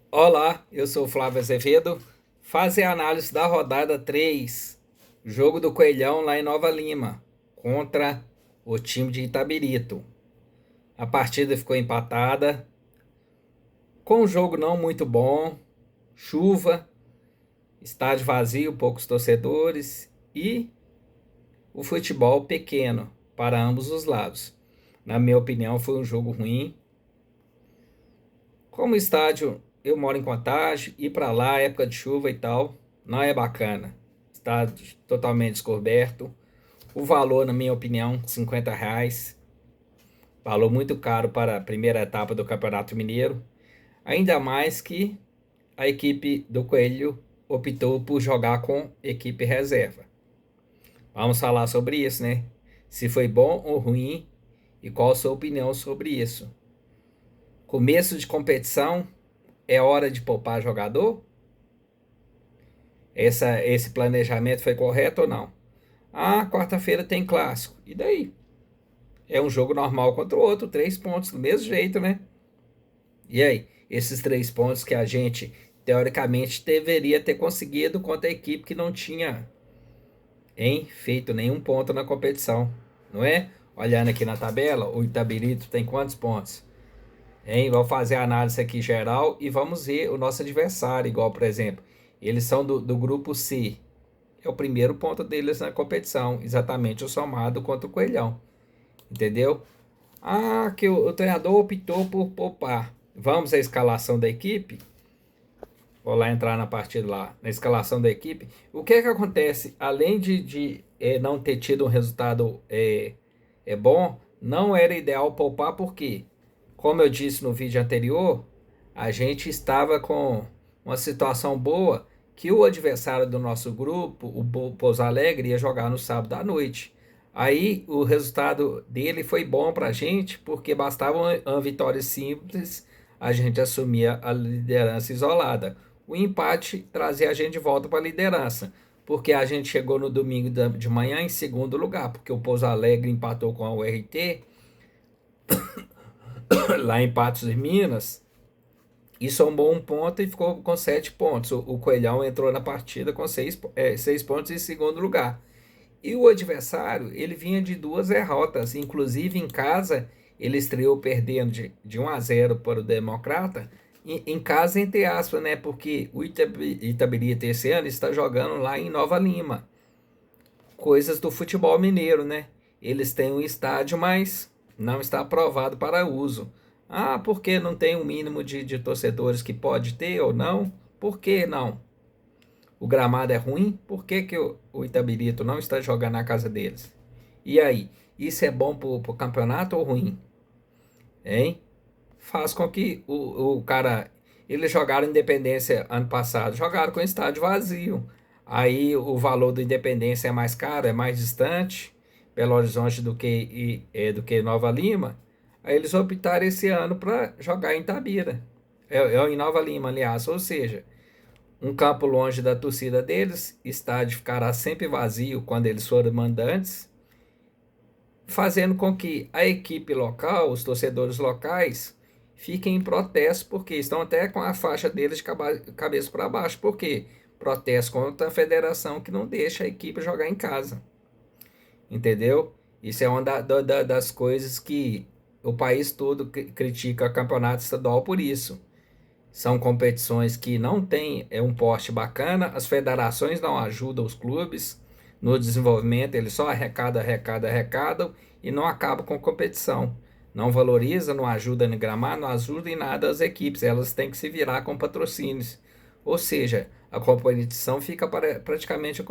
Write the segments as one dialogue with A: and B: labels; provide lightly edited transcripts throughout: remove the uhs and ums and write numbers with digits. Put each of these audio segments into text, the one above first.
A: Olá, eu sou o Flávio Azevedo. Fazer a análise da rodada 3, jogo do Coelhão lá em Nova Lima, contra o time de Itabirito. A partida ficou empatada, com um jogo não muito bom, chuva, estádio vazio, poucos torcedores e o futebol pequeno para ambos os lados. Na minha opinião, foi um jogo ruim. Como estádio, eu moro em Contagem, ir para lá, época de chuva e tal, não é bacana. Estádio totalmente descoberto. O valor, na minha opinião, R$ 50. Valor muito caro para a primeira etapa do Campeonato Mineiro. Ainda mais que a equipe do Coelho optou por jogar com equipe reserva. Vamos falar sobre isso, né? Se foi bom ou ruim e qual a sua opinião sobre isso. Começo de competição, é hora de poupar jogador? Esse planejamento foi correto ou não? Ah, quarta-feira tem clássico. E daí? É um jogo normal contra o outro, 3 pontos do mesmo jeito, né? E aí? Esses 3 pontos que a gente, teoricamente, deveria ter conseguido contra a equipe que não tinha, feito nenhum ponto na competição, não é? Olhando aqui na tabela, o Itabirito tem quantos pontos? Vamos fazer a análise aqui geral e vamos ver o nosso adversário, igual, por exemplo, eles são do grupo C. É o primeiro ponto deles na competição, exatamente o somado contra o Coelhão, entendeu? Ah, que o treinador optou por poupar. Vamos à escalação da equipe? Vou lá entrar na partida lá, na escalação da equipe. O que é que acontece? Além de não ter tido um resultado bom, não era ideal poupar, porque, como eu disse no vídeo anterior, a gente estava com uma situação boa que o adversário do nosso grupo, o Pouso Alegre, ia jogar no sábado à noite. Aí o resultado dele foi bom para a gente, porque bastava uma vitória simples, a gente assumia a liderança isolada. O empate trazia a gente de volta para a liderança, porque a gente chegou no domingo de manhã em segundo lugar, porque o Pouso Alegre empatou com a URT lá em Patos de Minas e somou um ponto e ficou com 7 pontos. O Coelhão entrou na partida com 6 pontos em segundo lugar. E o adversário, ele vinha de duas derrotas, inclusive em casa, ele estreou perdendo de 1-0 para o Democrata, em casa, entre aspas, né? Porque o Itabirita esse ano está jogando lá em Nova Lima. Coisas do futebol mineiro, né? Eles têm um estádio, mas não está aprovado para uso. Ah, por que não tem um mínimo de torcedores que pode ter ou não? Por que não? O gramado é ruim? Por que que o Itabirito não está jogando na casa deles? E aí? Isso é bom para o campeonato ou ruim? Hein? Faz com que o cara. Eles jogaram Independência ano passado, jogaram com o estádio vazio. Aí o valor do Independência é mais caro, é mais distante, Belo Horizonte do que Nova Lima. Aí eles optaram esse ano para jogar em Itabira. Em Nova Lima, aliás. Ou seja, um campo longe da torcida deles, estádio ficará sempre vazio quando eles forem mandantes, fazendo com que a equipe local, os torcedores locais, fiquem em protesto, porque estão até com a faixa deles de cabeça para baixo. Por quê? Protesto contra a federação que não deixa a equipe jogar em casa. Entendeu? Isso é uma das coisas que o país todo critica o campeonato estadual por isso. São competições que não têm um porte bacana, as federações não ajudam os clubes no desenvolvimento, eles só arrecadam e não acabam com a competição. Não valoriza, não ajuda no gramado, não ajuda em nada as equipes, elas têm que se virar com patrocínios. Ou seja, a competição fica praticamente a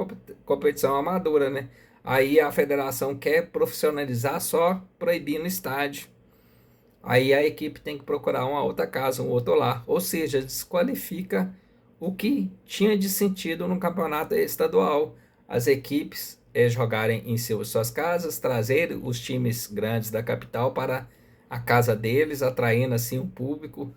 A: competição amadora, né? Aí a federação quer profissionalizar só proibindo estádio. Aí a equipe tem que procurar uma outra casa, um outro lar. Ou seja, desqualifica o que tinha de sentido no campeonato estadual. As equipes jogarem em suas casas, trazer os times grandes da capital para a casa deles, atraindo assim o público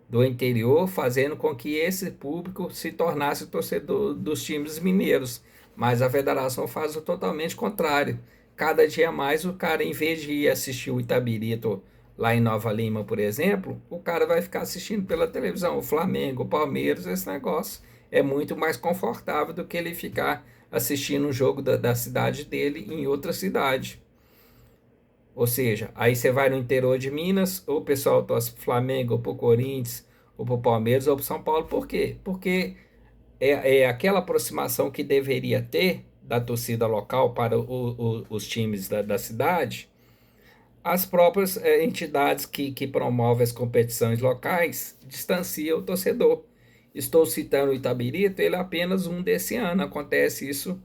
A: do interior, fazendo com que esse público se tornasse torcedor dos times mineiros. Mas a federação faz o totalmente contrário. Cada dia mais o cara, em vez de ir assistir o Itabirito lá em Nova Lima, por exemplo, o cara vai ficar assistindo pela televisão, o Flamengo, o Palmeiras, esse negócio é muito mais confortável do que ele ficar assistindo um jogo da cidade dele em outra cidade. Ou seja, aí você vai no interior de Minas, ou o pessoal torce pro Flamengo, ou pro Corinthians, ou pro Palmeiras, ou pro São Paulo. Por quê? Porque é aquela aproximação que deveria ter da torcida local para os times da cidade, as próprias entidades que promovem as competições locais distanciam o torcedor. Estou citando o Itabirito, ele é apenas um desse ano. Acontece isso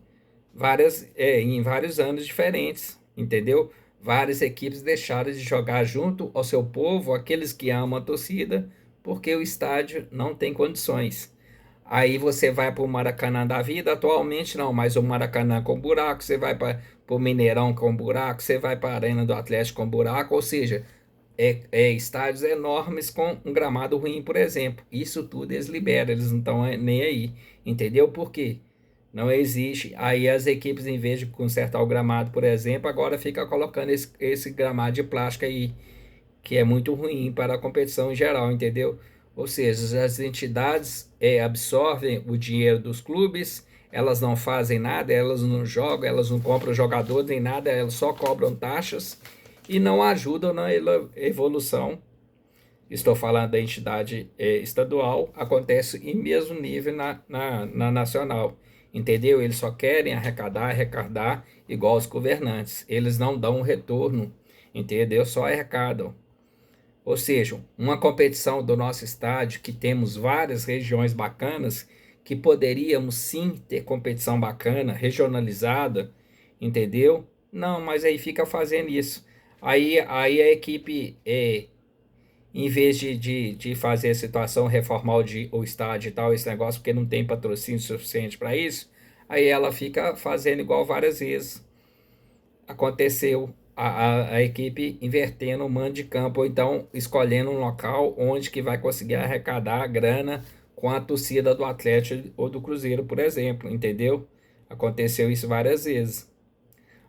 A: em vários anos diferentes, entendeu? Várias equipes deixaram de jogar junto ao seu povo, aqueles que amam a torcida, porque o estádio não tem condições. Aí você vai para o Maracanã da vida, atualmente não, mas o Maracanã com buraco, você vai para o Mineirão com buraco, você vai para a Arena do Atlético com buraco, ou seja, estádios enormes com um gramado ruim, por exemplo. Isso tudo eles liberam, eles não estão nem aí, entendeu? Por quê? Não existe. Aí as equipes, em vez de consertar o gramado, por exemplo, agora fica colocando esse gramado de plástico aí, que é muito ruim para a competição em geral, entendeu? Ou seja, as entidades absorvem o dinheiro dos clubes, elas não fazem nada, elas não jogam, elas não compram jogadores nem nada, elas só cobram taxas e não ajudam na evolução. Estou falando da entidade estadual, acontece em mesmo nível na nacional, entendeu? Eles só querem arrecadar, arrecadar, igual os governantes. Eles não dão um retorno, entendeu? Só arrecadam. Ou seja, uma competição do nosso estádio, que temos várias regiões bacanas, que poderíamos sim ter competição bacana, regionalizada, entendeu? Não, mas aí fica fazendo isso. Aí a equipe, em vez de fazer a situação, reformar o estádio e tal, esse negócio, porque não tem patrocínio suficiente para isso, aí ela fica fazendo igual várias vezes aconteceu a equipe invertendo o mando de campo, ou então escolhendo um local onde que vai conseguir arrecadar a grana com a torcida do Atlético ou do Cruzeiro, por exemplo, entendeu? Aconteceu isso várias vezes.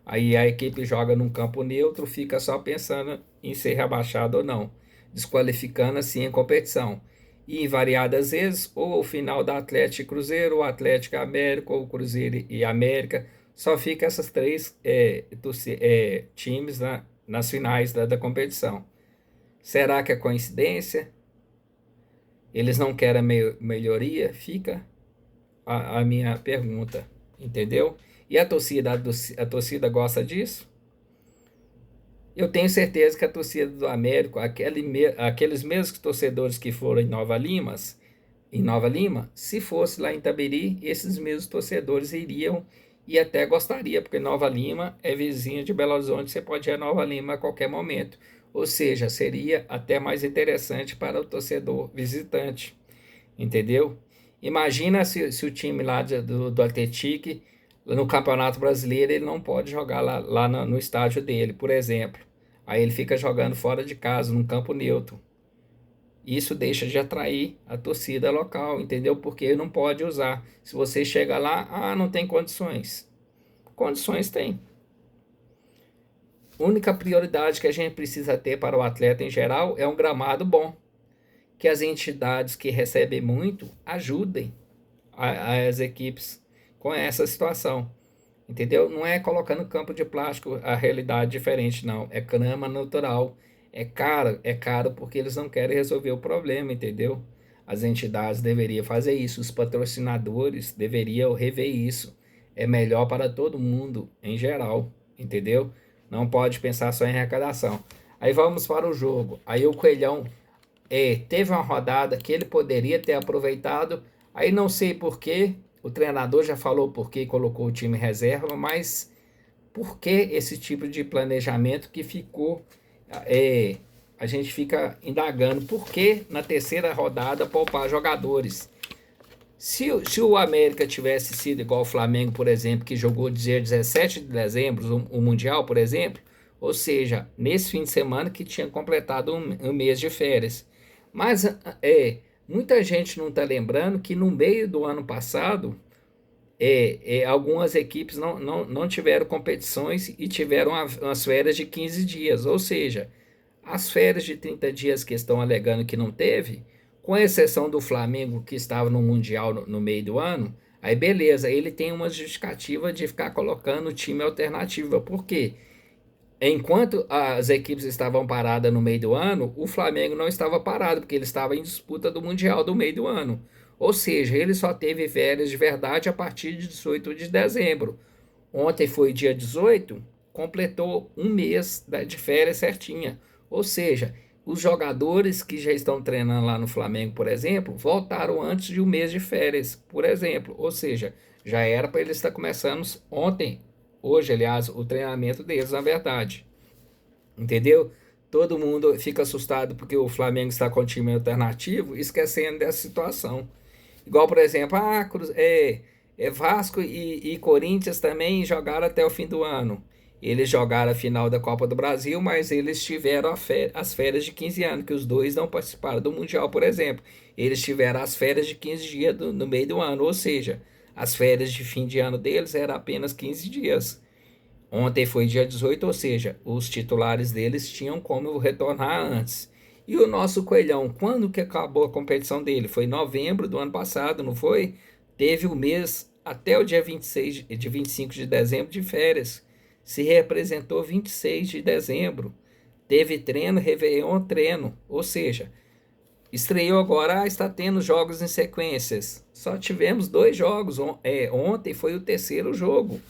A: Aí a equipe joga num campo neutro, fica só pensando em ser rebaixado ou não, desqualificando assim a competição. E variadas vezes, ou o final da Atlético e Cruzeiro, ou Atlético e América, ou Cruzeiro e América, só fica essas três times nas finais da competição. Será que é coincidência? Eles não querem melhoria? Fica a minha pergunta, entendeu? E a torcida gosta disso? Eu tenho certeza que a torcida do América, aqueles mesmos torcedores que foram em Nova Lima, se fosse lá em Itabiri, esses mesmos torcedores iriam e até gostaria, porque Nova Lima é vizinha de Belo Horizonte, você pode ir a Nova Lima a qualquer momento. Ou seja, seria até mais interessante para o torcedor visitante, entendeu? Imagina se o time lá do Atlético, no Campeonato Brasileiro, ele não pode jogar lá no estádio dele, por exemplo. Aí ele fica jogando fora de casa, num campo neutro. Isso deixa de atrair a torcida local, entendeu? Porque não pode usar. Se você chega lá, não tem condições. Condições tem. A única prioridade que a gente precisa ter para o atleta em geral é um gramado bom. Que as entidades que recebem muito ajudem as equipes com essa situação. Entendeu? Não é colocando campo de plástico a realidade diferente, não. É grama natural. É caro porque eles não querem resolver o problema, entendeu? As entidades deveriam fazer isso, os patrocinadores deveriam rever isso. É melhor para todo mundo em geral, entendeu? Não pode pensar só em arrecadação. Aí vamos para o jogo. Aí o Coelhão teve uma rodada que ele poderia ter aproveitado. Aí não sei por quê, o treinador já falou por que colocou o time reserva, mas por que esse tipo de planejamento que ficou. A gente fica indagando por que na terceira rodada poupar jogadores. Se o América tivesse sido igual o Flamengo, por exemplo, que jogou dia 17 de dezembro, o Mundial, por exemplo, ou seja, nesse fim de semana que tinha completado um mês de férias. Mas muita gente não está lembrando que no meio do ano passado, algumas equipes não tiveram competições e tiveram umas férias de 15 dias. Ou seja, As férias de 30 dias que estão alegando que não teve, com exceção do Flamengo que estava no Mundial no meio do ano, aí beleza, ele tem uma justificativa de ficar colocando time alternativo. Por quê? Enquanto as equipes estavam paradas no meio do ano, o Flamengo não estava parado, porque ele estava em disputa do Mundial do meio do ano. Ou seja, ele só teve férias de verdade a partir de 18 de dezembro. Ontem foi dia 18, completou um mês de férias certinha. Ou seja, os jogadores que já estão treinando lá no Flamengo, por exemplo, voltaram antes de um mês de férias, por exemplo. Ou seja, já era para eles estar começando ontem, hoje, aliás, o treinamento deles, na verdade. Entendeu? Todo mundo fica assustado porque o Flamengo está com um time alternativo, esquecendo dessa situação. Igual, por exemplo, Vasco e Corinthians também jogaram até o fim do ano. Eles jogaram a final da Copa do Brasil, mas eles tiveram as férias de 15 anos, que os dois não participaram do Mundial, por exemplo. Eles tiveram as férias de 15 dias no meio do ano, ou seja, as férias de fim de ano deles eram apenas 15 dias. Ontem foi dia 18, ou seja, os titulares deles tinham como retornar antes. E o nosso Coelhão, quando que acabou a competição dele? Foi em novembro do ano passado, não foi? Teve o mês até o dia 26, de 25 de dezembro de férias. Se representou 26 de dezembro. Teve treino, Réveillon, treino. Ou seja, estreou agora, está tendo jogos em sequências. Só tivemos 2 jogos. Ontem foi o terceiro jogo.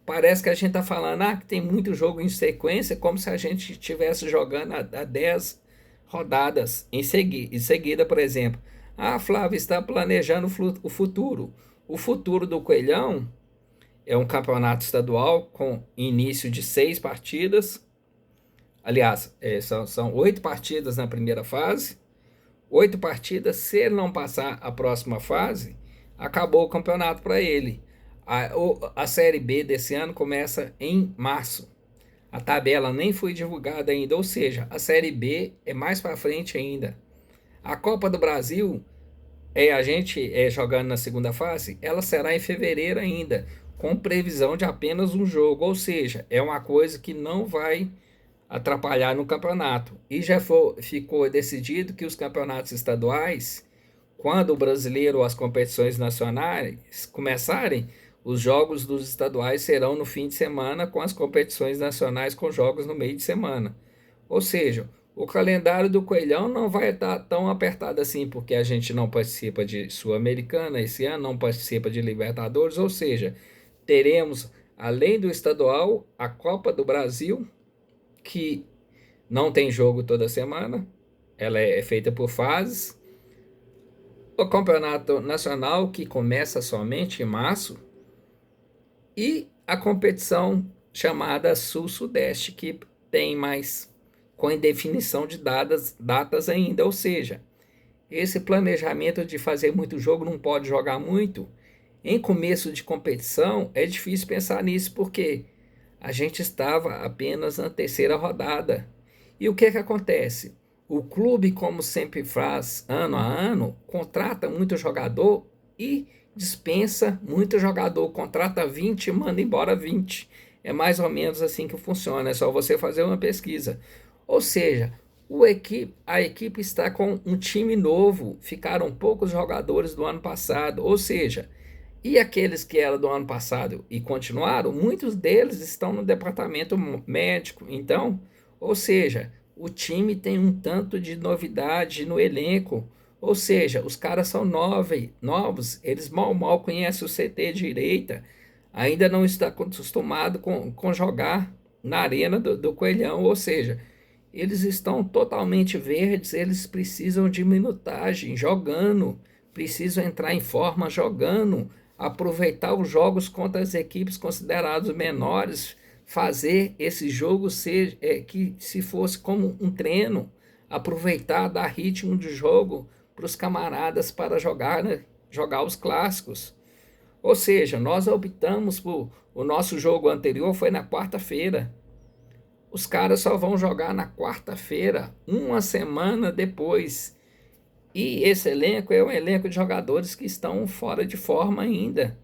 A: Parece que a gente está falando que tem muito jogo em sequência, como se a gente estivesse jogando há 10 rodadas em seguida, por exemplo. Flávio, está planejando o futuro. O futuro do Coelhão é um campeonato estadual com início de 6 partidas. Aliás, são 8 partidas na primeira fase. 8 partidas, se ele não passar a próxima fase, acabou o campeonato para ele. A Série B desse ano começa em março. A tabela nem foi divulgada ainda, ou seja, a Série B é mais para frente ainda. A Copa do Brasil, a gente jogando na segunda fase, ela será em fevereiro ainda, com previsão de apenas um jogo, ou seja, é uma coisa que não vai atrapalhar no campeonato. E já ficou decidido que os campeonatos estaduais, quando o brasileiro ou as competições nacionais começarem, os jogos dos estaduais serão no fim de semana, com as competições nacionais com jogos no meio de semana. Ou seja, o calendário do Coelhão não vai estar tão apertado assim, porque a gente não participa de Sul-Americana esse ano, não participa de Libertadores, ou seja, teremos, além do estadual, a Copa do Brasil, que não tem jogo toda semana, ela é feita por fases. O Campeonato Nacional, que começa somente em março, e a competição chamada Sul-Sudeste, que tem mais com indefinição de datas ainda, ou seja, esse planejamento de fazer muito jogo, não pode jogar muito, em começo de competição, é difícil pensar nisso, porque a gente estava apenas na terceira rodada. E o que acontece? O clube, como sempre faz ano a ano, contrata muito jogador e dispensa muito jogador. Contrata 20 e manda embora 20. É mais ou menos assim que funciona. É só você fazer uma pesquisa. Ou seja, a equipe está com um time novo. Ficaram poucos jogadores do ano passado. Ou seja, e aqueles que eram do ano passado e continuaram, muitos deles estão no departamento médico. Então, ou seja, o time tem um tanto de novidade no elenco. Ou seja, os caras são novos, eles mal conhecem o CT direita, ainda não está acostumado com jogar na arena do Coelhão. Ou seja, eles estão totalmente verdes, eles precisam de minutagem jogando, precisam entrar em forma jogando, aproveitar os jogos contra as equipes consideradas menores, fazer esse jogo ser que se fosse como um treino, aproveitar, dar ritmo de jogo para os camaradas para jogar, né? Jogar os clássicos. Ou seja, nós optamos por o nosso jogo anterior foi na quarta-feira. Os caras só vão jogar na quarta-feira, uma semana depois. E esse elenco é um elenco de jogadores que estão fora de forma ainda.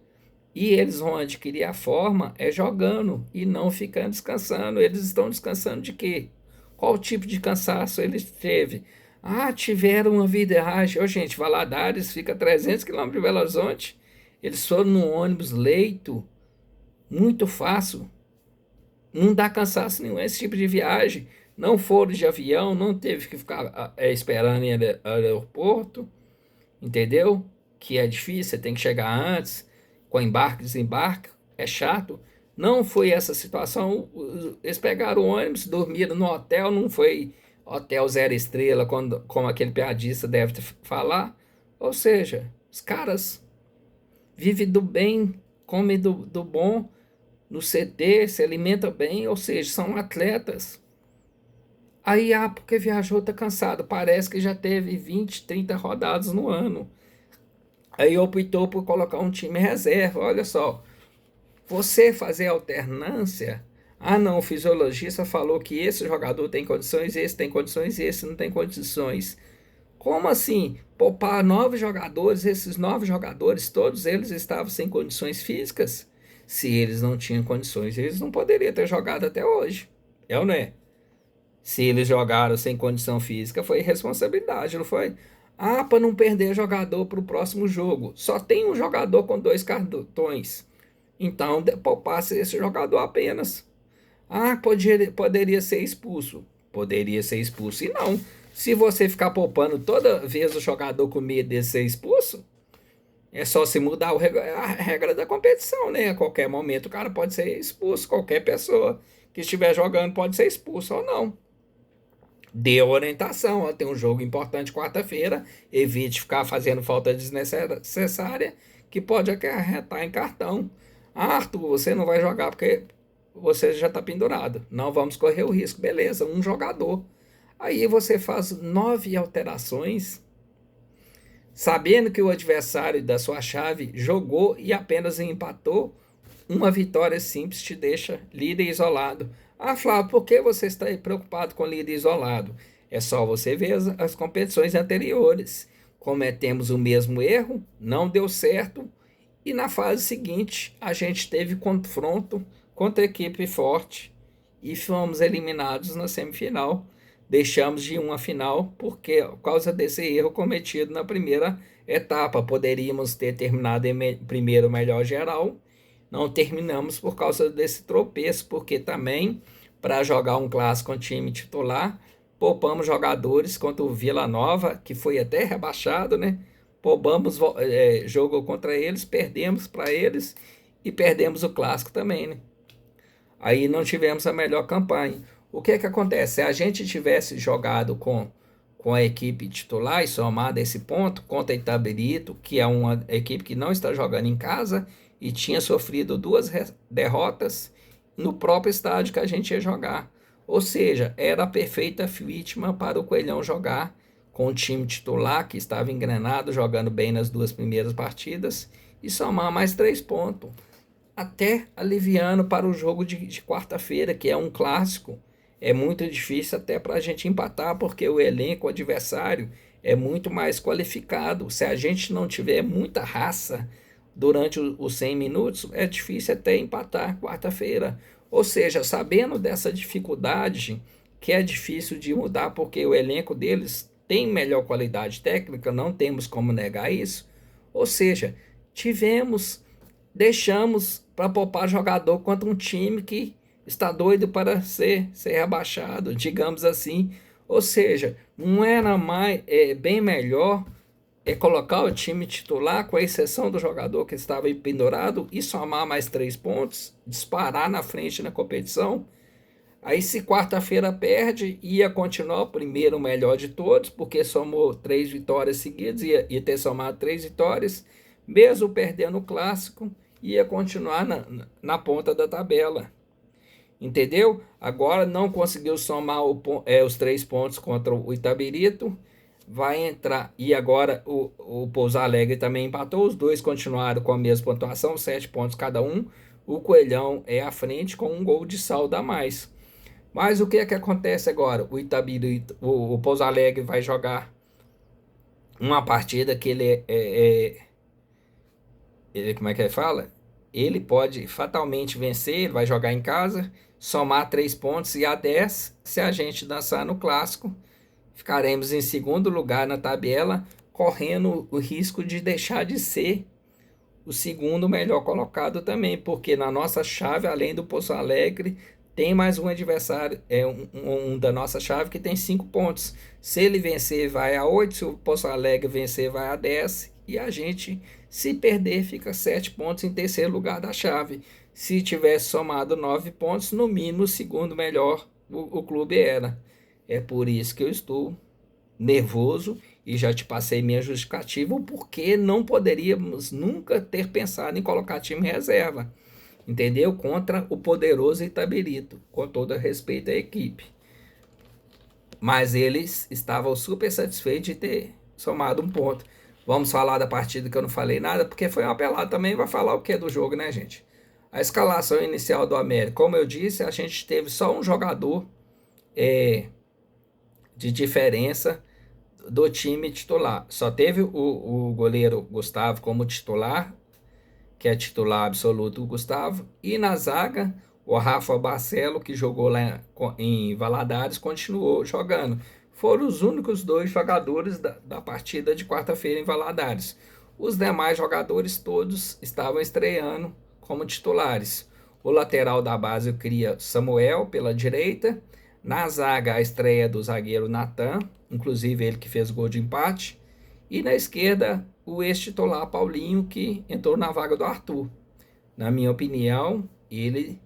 A: E eles vão adquirir a forma jogando e não ficando descansando. Eles estão descansando de quê? Qual tipo de cansaço ele teve? Ah, tiveram uma viagem. Ô, gente, Valadares fica a 300 quilômetros de Belo Horizonte. Eles foram no ônibus leito, muito fácil. Não dá cansaço nenhum esse tipo de viagem. Não foram de avião, não teve que ficar esperando em aeroporto, entendeu? Que é difícil, você tem que chegar antes, com embarque, desembarque, é chato. Não foi essa situação. Eles pegaram o ônibus, dormiram no hotel, não foi hotel zero estrela, como aquele piadista deve falar. Ou seja, os caras vivem do bem, comem do bom no CT, se alimentam bem, ou seja, são atletas. Aí, porque viajou, tá cansado. Parece que já teve 20, 30 rodadas no ano. Aí optou por colocar um time reserva. Olha só, você fazer alternância. Ah, não, o fisiologista falou que esse jogador tem condições, esse tem condições, esse não tem condições. Como assim? Poupar 9 jogadores, esses 9 jogadores, todos eles estavam sem condições físicas. Se eles não tinham condições, eles não poderiam ter jogado até hoje. É ou não é? Se eles jogaram sem condição física, foi responsabilidade, não foi? Ah, para não perder jogador para o próximo jogo. Só tem um jogador com 2 cartões. Então, poupasse esse jogador apenas. Ah, poderia ser expulso. Poderia ser expulso. E não. Se você ficar poupando toda vez o jogador com medo de ser expulso, é só se mudar a regra da competição, né? A qualquer momento o cara pode ser expulso. Qualquer pessoa que estiver jogando pode ser expulso ou não. Dê orientação, ó, tem um jogo importante quarta-feira, evite ficar fazendo falta desnecessária, que pode acarretar em cartão. Ah, Arthur, você não vai jogar porque você já está pendurado. Não vamos correr o risco. Beleza, um jogador. Aí você faz 9 alterações, sabendo que o adversário da sua chave jogou e apenas empatou. Uma vitória simples te deixa líder isolado. Ah, Flávio, por que você está preocupado com líder isolado? É só você ver as competições anteriores. Cometemos o mesmo erro, não deu certo, e na fase seguinte a gente teve confronto contra equipe forte e fomos eliminados na semifinal. Deixamos de ir uma final por causa desse erro cometido na primeira etapa. Poderíamos ter terminado em primeiro melhor geral, não terminamos por causa desse tropeço, porque também, para jogar um clássico com time titular, poupamos jogadores contra o Vila Nova, que foi até rebaixado, né? Poupamos jogo contra eles, perdemos para eles e perdemos o clássico também, né? Aí não tivemos a melhor campanha. O que é que acontece? Se a gente tivesse jogado com a equipe titular e somado esse ponto contra Itabirito, que é uma equipe que não está jogando em casa e tinha sofrido 2 derrotas no próprio estádio que a gente ia jogar. Ou seja, era a perfeita vítima para o Coelhão jogar com o time titular que estava engrenado, jogando bem nas 2 primeiras partidas e somar mais 3 pontos. Até aliviando para o jogo de quarta-feira, que é um clássico. É muito difícil até para a gente empatar, porque o elenco adversário é muito mais qualificado. Se a gente não tiver muita raça durante os 100 minutos, é difícil até empatar quarta-feira. Ou seja, sabendo dessa dificuldade, que é difícil de mudar, porque o elenco deles tem melhor qualidade técnica, não temos como negar isso. Ou seja, deixamos para poupar jogador contra um time que está doido para ser rebaixado, digamos assim. Ou seja, não era mais bem melhor colocar o time titular, com a exceção do jogador que estava aí pendurado, e somar mais 3 pontos, disparar na frente na competição. Aí, se quarta-feira perde, ia continuar o primeiro melhor de todos, porque somou 3 vitórias seguidas, ia ter somado 3 vitórias, mesmo perdendo o clássico, ia continuar na ponta da tabela. Entendeu? Agora não conseguiu somar os 3 pontos contra o Itabirito, vai entrar. E agora o Pouso Alegre também empatou, os dois continuaram com a mesma pontuação, 7 pontos cada um. O Coelhão é à frente com um gol de saldo a mais. Mas o que é que acontece agora? O Itabirito, o Pouso Alegre vai jogar uma partida que ele como é que ele fala? ele pode fatalmente vencer, ele vai jogar em casa, somar 3 pontos e a 10. Se a gente dançar no clássico, ficaremos em segundo lugar na tabela, correndo o risco de deixar de ser o segundo melhor colocado também, porque na nossa chave, além do Poço Alegre, tem mais um adversário, um da nossa chave que tem 5 pontos. Se ele vencer, vai a 8, se o Poço Alegre vencer, vai a 10, e a gente, se perder, fica 7 pontos em terceiro lugar da chave. Se tivesse somado 9 pontos, no mínimo o segundo melhor o clube era. É por isso que eu estou nervoso e já te passei minha justificativa, o porquê não poderíamos nunca ter pensado em colocar time reserva, entendeu? Contra o poderoso Itabirito, com todo respeito à equipe. Mas eles estavam super satisfeitos de ter somado um ponto. Vamos falar da partida que eu não falei nada, porque foi uma pelada também, vai falar o que do jogo, né, gente? A escalação inicial do América, como eu disse, a gente teve só um jogador de diferença do time titular. Só teve o goleiro Gustavo como titular, que é titular absoluto o Gustavo, e na zaga o Rafa Barcelo, que jogou lá em Valadares, continuou jogando. Foram os únicos dois jogadores da partida de quarta-feira em Valadares. Os demais jogadores todos estavam estreando como titulares. O lateral da base cria Samuel pela direita. Na zaga, a estreia do zagueiro Natan, inclusive ele que fez gol de empate. E na esquerda, o ex-titular Paulinho, que entrou na vaga do Arthur. Na minha opinião, ele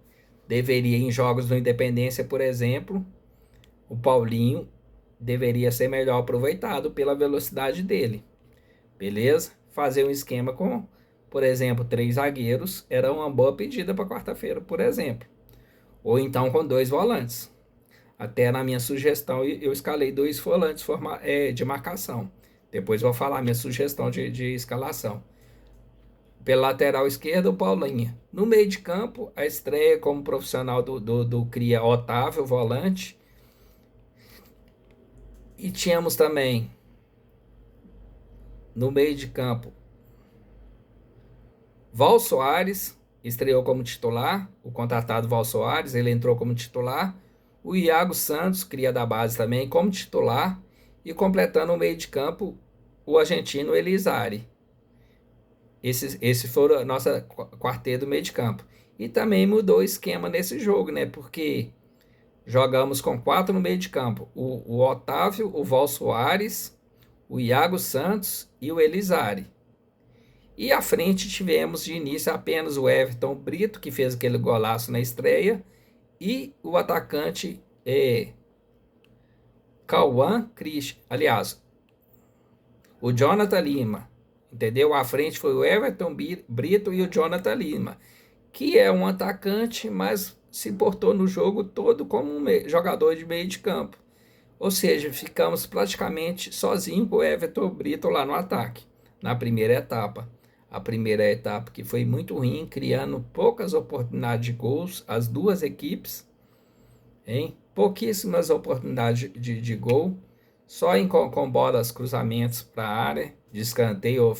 A: deveria, em jogos do Independência, por exemplo, o Paulinho deveria ser melhor aproveitado pela velocidade dele. Beleza? Fazer um esquema com, por exemplo, 3 zagueiros era uma boa pedida para quarta-feira, por exemplo. Ou então com 2 volantes. Até na minha sugestão eu escalei 2 volantes de marcação. Depois vou falar minha sugestão de escalação. Pela lateral esquerda, o Paulinho. No meio de campo, a estreia como profissional do Cria Otávio, volante. E tínhamos também, no meio de campo, Val Soares, estreou como titular. O contratado Val Soares, ele entrou como titular. O Iago Santos, cria da base também, como titular. E completando o meio de campo, o argentino Elizari. Esse foi a nossa quarteto do meio de campo. E também mudou o esquema nesse jogo, né? Porque jogamos com 4 no meio de campo. O Otávio, o Val Soares, o Iago Santos e o Elizari. E à frente tivemos de início apenas o Everton Brito, que fez aquele golaço na estreia, e o atacante Cauã Christian. Aliás, o Jonathan Lima. Entendeu? À frente foi o Everton Brito e o Jonathan Lima, que é um atacante, mas se portou no jogo todo como um jogador de meio de campo. Ou seja, ficamos praticamente sozinhos com o Everton Brito lá no ataque, na primeira etapa. A primeira etapa que foi muito ruim, criando poucas oportunidades de gols, as duas equipes, hein? Pouquíssimas oportunidades de gol, só com bolas, cruzamentos para a área, de escanteio ou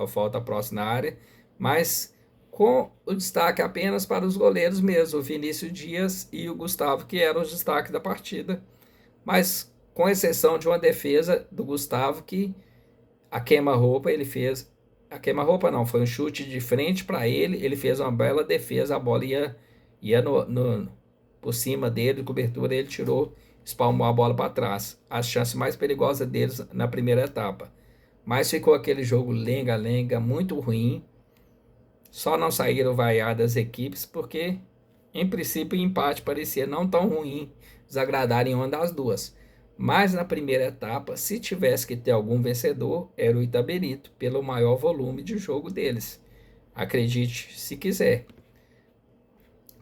A: falta próxima à área, mas com o destaque apenas para os goleiros mesmo, o Vinícius Dias e o Gustavo, que eram os destaques da partida, mas com exceção de uma defesa do Gustavo, que a queima-roupa ele fez, a queima-roupa não, foi um chute de frente para ele fez uma bela defesa, a bola ia por cima dele, cobertura, ele tirou, espalmou a bola para trás. A chance mais perigosa deles na primeira etapa. Mas ficou aquele jogo lenga-lenga, muito ruim. Só não saíram vaiadas as equipes, porque, em princípio, o empate parecia não tão ruim, desagradar em uma das duas. Mas na primeira etapa, se tivesse que ter algum vencedor, era o Itabirito, pelo maior volume de jogo deles. Acredite se quiser.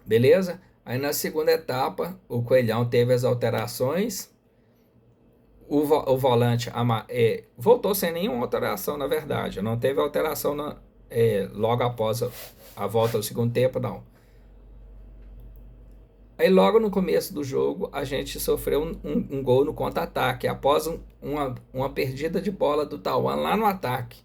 A: Beleza? Aí na segunda etapa, o Coelhão teve as alterações. O volante voltou sem nenhuma alteração, na verdade. Não teve alteração logo após a volta ao segundo tempo, não. Aí logo no começo do jogo, a gente sofreu um gol no contra-ataque, após uma perdida de bola do Tauan lá no ataque.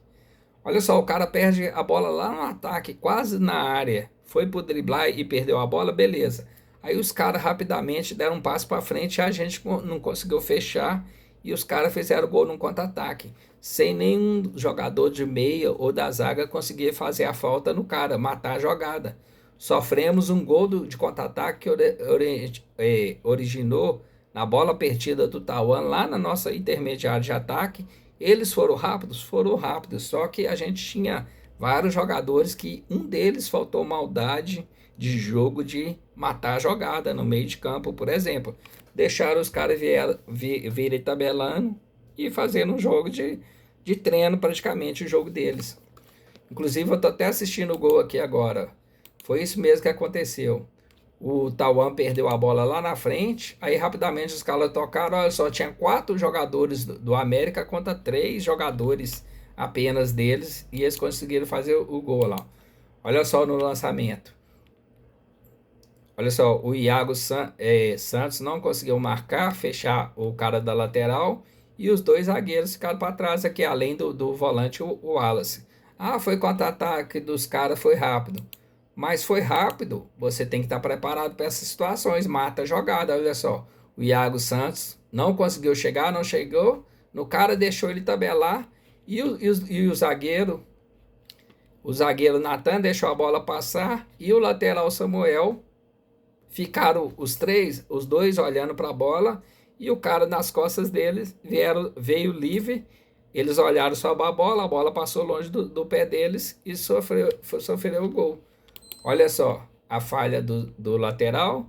A: Olha só, o cara perde a bola lá no ataque, quase na área. Foi pro driblar e perdeu a bola, beleza. Aí os caras rapidamente deram um passo para frente, a gente não conseguiu fechar e os caras fizeram gol no contra-ataque. Sem nenhum jogador de meia ou da zaga conseguir fazer a falta no cara, matar a jogada. Sofremos um gol de contra-ataque que originou na bola perdida do Tauan lá na nossa intermediária de ataque. Eles foram rápidos, só que a gente tinha vários jogadores que um deles faltou maldade de jogo de matar a jogada no meio de campo, por exemplo. Deixaram os caras virem tabelando e fazendo um jogo de treino, praticamente, o jogo deles. Inclusive, eu tô até assistindo o gol aqui agora. Foi isso mesmo que aconteceu. O Tauan perdeu a bola lá na frente, aí rapidamente os caras tocaram, olha só, tinha 4 jogadores do América contra 3 jogadores apenas deles, e eles conseguiram fazer o gol lá. Olha só no lançamento. Olha só, o Santos não conseguiu marcar, fechar o cara da lateral, e os 2 zagueiros ficaram para trás aqui, além do volante, o Wallace. Ah, foi contra-ataque dos caras, foi rápido. Mas foi rápido, você tem que estar preparado para essas situações, mata a jogada, olha só. O Iago Santos não conseguiu chegar, não chegou, no cara deixou ele tabelar, e o zagueiro Natan deixou a bola passar, e o lateral Samuel. Ficaram os dois olhando para a bola e o cara nas costas deles veio livre. Eles olharam só a bola passou longe do pé deles e sofreu o gol. Olha só, a falha do lateral.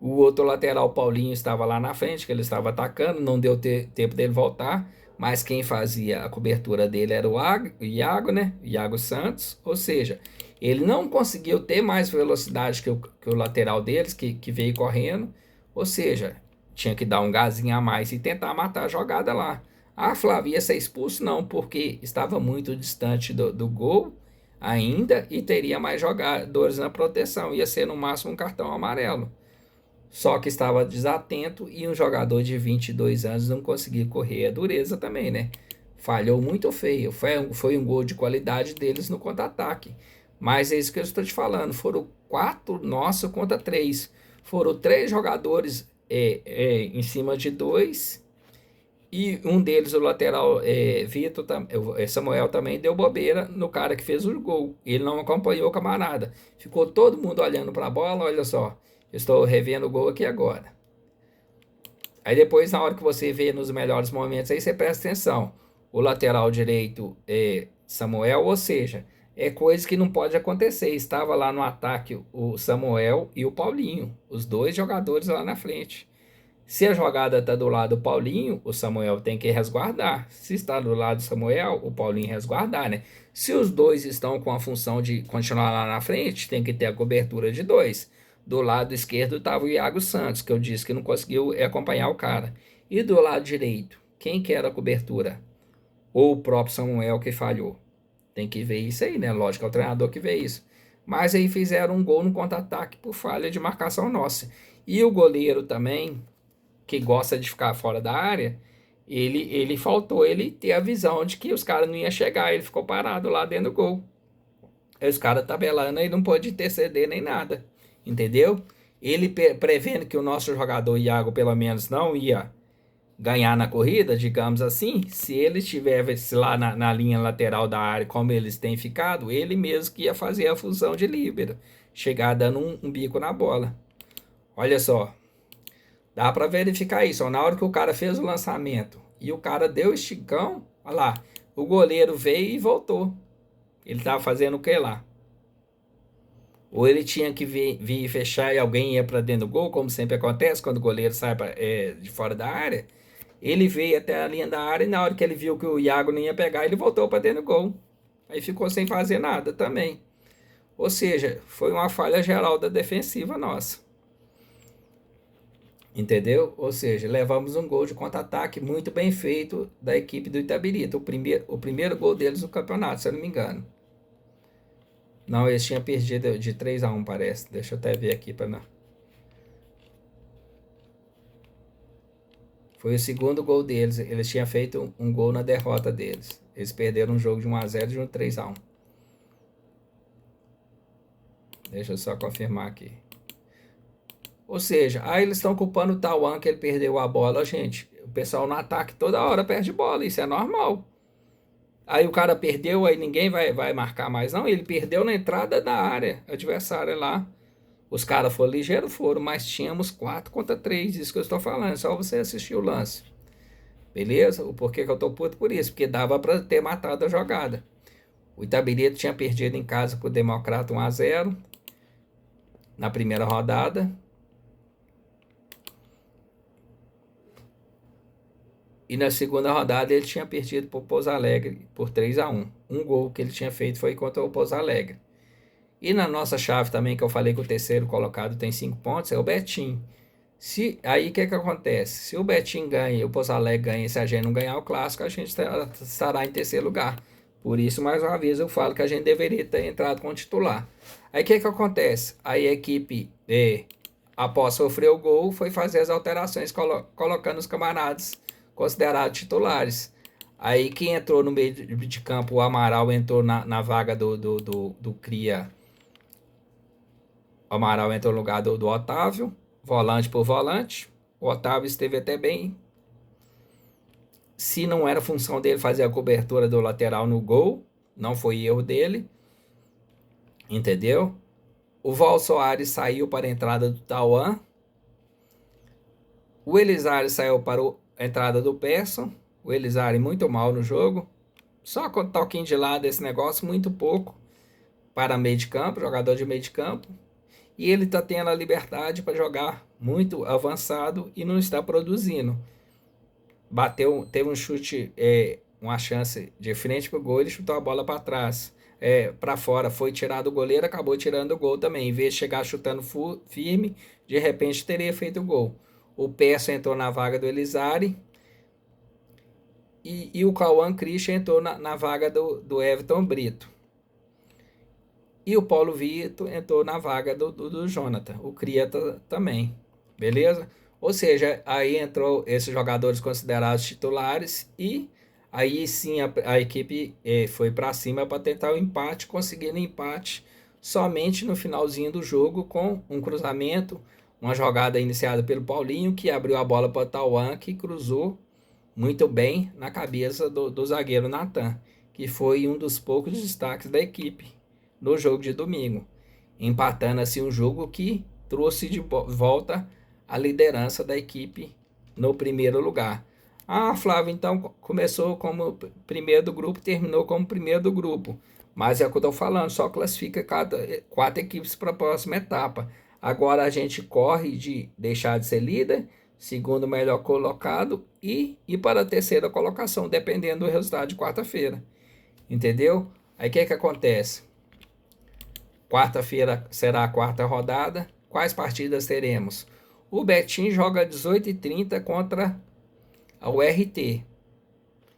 A: O outro lateral, Paulinho, estava lá na frente, que ele estava atacando, não deu tempo dele voltar, mas quem fazia a cobertura dele era o Iago, né? Iago Santos, ou seja, ele não conseguiu ter mais velocidade que o lateral deles, que veio correndo, ou seja, tinha que dar um gazinho a mais e tentar matar a jogada lá. Ah, Flávio, ia ser expulso? Não, porque estava muito distante do gol ainda e teria mais jogadores na proteção, ia ser no máximo um cartão amarelo. Só que estava desatento e um jogador de 22 anos não conseguia correr. É dureza também, né? Falhou muito feio. Foi um gol de qualidade deles no contra-ataque. Mas é isso que eu estou te falando. Foram 4 nossa contra 3. Foram 3 jogadores em cima de 2. E um deles, o lateral Samuel, também deu bobeira no cara que fez o gol. Ele não acompanhou o camarada. Ficou todo mundo olhando para a bola. Olha só. Eu estou revendo o gol aqui agora. Aí depois, na hora que você vê nos melhores momentos, aí você presta atenção. O lateral direito é Samuel, ou seja, é coisa que não pode acontecer. Estava lá no ataque o Samuel e o Paulinho, os 2 jogadores lá na frente. Se a jogada está do lado do Paulinho, o Samuel tem que resguardar. Se está do lado do Samuel, o Paulinho resguardar, né? Se os dois estão com a função de continuar lá na frente, tem que ter a cobertura de 2. Do lado esquerdo estava o Iago Santos, que eu disse que não conseguiu acompanhar o cara. E do lado direito, quem que era a cobertura? Ou o próprio Samuel que falhou? Tem que ver isso aí, né? Lógico, é o treinador que vê isso. Mas aí fizeram um gol no contra-ataque por falha de marcação nossa. E o goleiro também, que gosta de ficar fora da área, ele faltou ele ter a visão de que os caras não iam chegar, ele ficou parado lá dentro do gol. Aí os caras tabelando e não pôde interceder nem nada, entendeu? Ele prevendo que o nosso jogador Iago pelo menos não ia ganhar na corrida, digamos assim, se ele estivesse lá na linha lateral da área como eles têm ficado, ele mesmo que ia fazer a função de líbero, chegar dando um bico na bola. Olha só, dá para verificar isso. Ó, na hora que o cara fez o lançamento e o cara deu o esticão, olha lá, o goleiro veio e voltou. Ele estava fazendo o que lá? Ou ele tinha que vir fechar e alguém ia para dentro do gol, como sempre acontece quando o goleiro sai de fora da área. Ele veio até a linha da área e na hora que ele viu que o Iago não ia pegar, ele voltou para dentro do gol. Aí ficou sem fazer nada também. Ou seja, foi uma falha geral da defensiva nossa. Entendeu? Ou seja, levamos um gol de contra-ataque muito bem feito da equipe do Itabirito. O primeiro gol deles no campeonato, se eu não me engano. Não, eles tinham perdido de 3-1, parece. Deixa eu até ver aqui para não. Foi o segundo gol deles. Eles tinham feito um gol na derrota deles. Eles perderam um jogo de 1-0 e de um 3-1. Deixa eu só confirmar aqui. Ou seja, aí eles estão culpando o Tauan que ele perdeu a bola. Gente, o pessoal no ataque toda hora perde bola. Isso é normal. Aí o cara perdeu, aí ninguém vai marcar mais, não. Ele perdeu na entrada da área adversária lá. Os caras foram ligeiros, foram, mas tínhamos 4 contra 3. Isso que eu estou falando. Só você assistir o lance. Beleza? O porquê que eu tô puto por isso? Porque dava para ter matado a jogada. O Itabirito tinha perdido em casa pro Democrata 1-0 na primeira rodada. E na segunda rodada ele tinha perdido para o Pouso Alegre por 3-1. Um gol que ele tinha feito foi contra o Pouso Alegre. E na nossa chave também, que eu falei que o terceiro colocado tem 5 pontos, é o Betim. Aí o que acontece? Se o Betim ganha e o Pouso Alegre ganha, e se a gente não ganhar o clássico, a gente estará em terceiro lugar. Por isso, mais uma vez, eu falo que a gente deveria ter entrado com o titular. Aí o que acontece? Aí a equipe, após sofrer o gol, foi fazer as alterações, colocando os camaradas considerados titulares. Aí quem entrou no meio de campo, o Amaral entrou na vaga do Cria. O Amaral entrou no lugar do Otávio, volante por volante. O Otávio esteve até bem. Se não era função dele fazer a cobertura do lateral no gol, não foi erro dele. Entendeu? O Val Soares saiu para a entrada do Tauan. O Elizari saiu para a entrada do Persson. O Elizari muito mal no jogo. Só com toquinho de lado esse negócio, muito pouco para meio de campo, jogador de meio de campo. E ele está tendo a liberdade para jogar muito avançado e não está produzindo. Teve um chute, uma chance de frente para o gol, ele chutou a bola para trás, para fora, foi tirado o goleiro, acabou tirando o gol também. Em vez de chegar chutando firme, de repente teria feito o gol. O Peço entrou na vaga do Elizari e o Cauã Christian entrou na vaga do Everton Brito. E o Paulo Vitor entrou na vaga do Jonathan, o Cria também, beleza? Ou seja, aí entrou esses jogadores considerados titulares e aí sim a equipe foi para cima para tentar o empate, conseguindo empate somente no finalzinho do jogo com um cruzamento, uma jogada iniciada pelo Paulinho que abriu a bola para o Tauan, que cruzou muito bem na cabeça do zagueiro Natan, que foi um dos poucos destaques da equipe no jogo de domingo, empatando assim um jogo que trouxe de volta a liderança da equipe no primeiro lugar. Ah, Flávio, então começou como primeiro do grupo, terminou como primeiro do grupo. Mas é o que eu estou falando, só classifica 4 equipes para a próxima etapa. Agora a gente corre de deixar de ser líder, segundo melhor colocado, e ir para a terceira colocação, dependendo do resultado de quarta-feira. Entendeu? Aí o que acontece? Quarta-feira será a quarta rodada. Quais partidas teremos? O Betim joga 18h30 contra a URT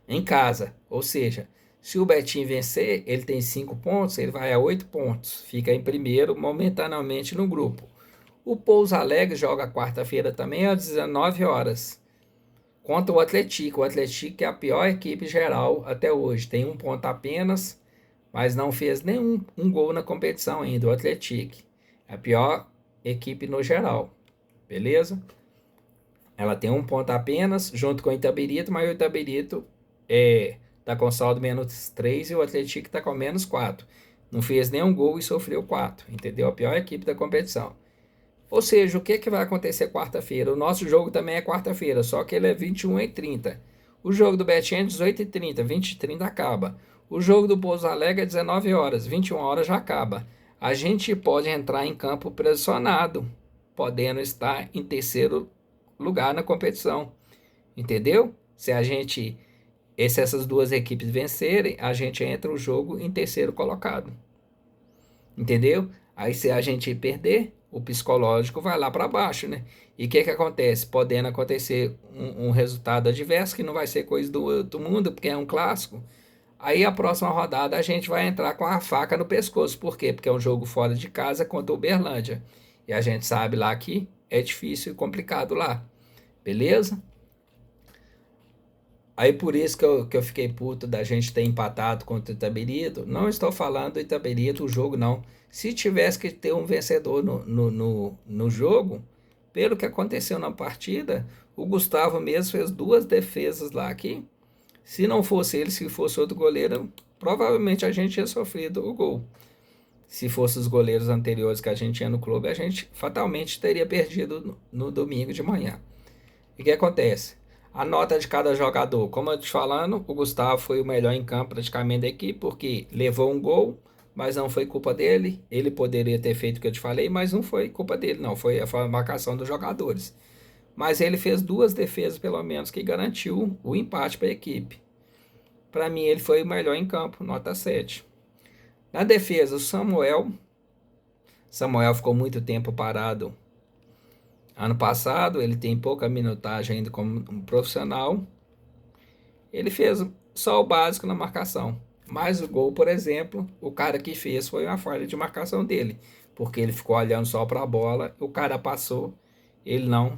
A: em casa. Ou seja, se o Betim vencer, ele tem 5 pontos, ele vai a 8 pontos. Fica em primeiro momentaneamente no grupo. O Pouso Alegre joga quarta-feira também às 19 horas contra o Atlético. O Atlético é a pior equipe geral até hoje. Tem 1 ponto apenas, mas não fez nenhum gol na competição ainda, o Atlético. É a pior equipe no geral, beleza? Ela tem 1 ponto apenas, junto com o Itabirito, mas o Itabirito tá com saldo -3 e o Atlético tá com -4. Não fez nenhum gol e sofreu 4, entendeu? A pior equipe da competição. Ou seja, o que vai acontecer quarta-feira? O nosso jogo também é quarta-feira, só que ele é 21h30. O jogo do Betim é 18h30, 20h30 acaba. O jogo do Pouso Alegre é 19 horas, 21 horas já acaba. A gente pode entrar em campo pressionado, podendo estar em terceiro lugar na competição. Entendeu? Se essas duas equipes vencerem, a gente entra o jogo em terceiro colocado. Entendeu? Aí se a gente perder, o psicológico vai lá para baixo, né? E o que acontece? Podendo acontecer um resultado adverso, que não vai ser coisa do mundo, porque é um clássico. Aí a próxima rodada a gente vai entrar com a faca no pescoço. Por quê? Porque é um jogo fora de casa contra o Uberlândia. E a gente sabe lá que é difícil e complicado lá. Beleza? Aí por isso que eu fiquei puto da gente ter empatado contra o Itabirito. Não estou falando do Itabirito, o jogo não. Se tivesse que ter um vencedor no jogo, pelo que aconteceu na partida, o Gustavo mesmo fez duas defesas lá que, se não fosse ele, se fosse outro goleiro, provavelmente a gente tinha sofrido o gol. Se fossem os goleiros anteriores que a gente tinha no clube, a gente fatalmente teria perdido no domingo de manhã. E o que acontece? A nota de cada jogador, como eu te falando, o Gustavo foi o melhor em campo praticamente da equipe, porque levou um gol, mas não foi culpa dele. Ele poderia ter feito o que eu te falei, mas não foi culpa dele, não. Foi a marcação dos jogadores. Mas ele fez duas defesas, pelo menos, que garantiu o empate para a equipe. Para mim, ele foi o melhor em campo, nota 7. Na defesa, o Samuel. Samuel ficou muito tempo parado ano passado, ele tem pouca minutagem ainda como um profissional. Ele fez só o básico na marcação. Mas o gol, por exemplo, o cara que fez foi uma falha de marcação dele. Porque ele ficou olhando só para a bola, o cara passou, ele não.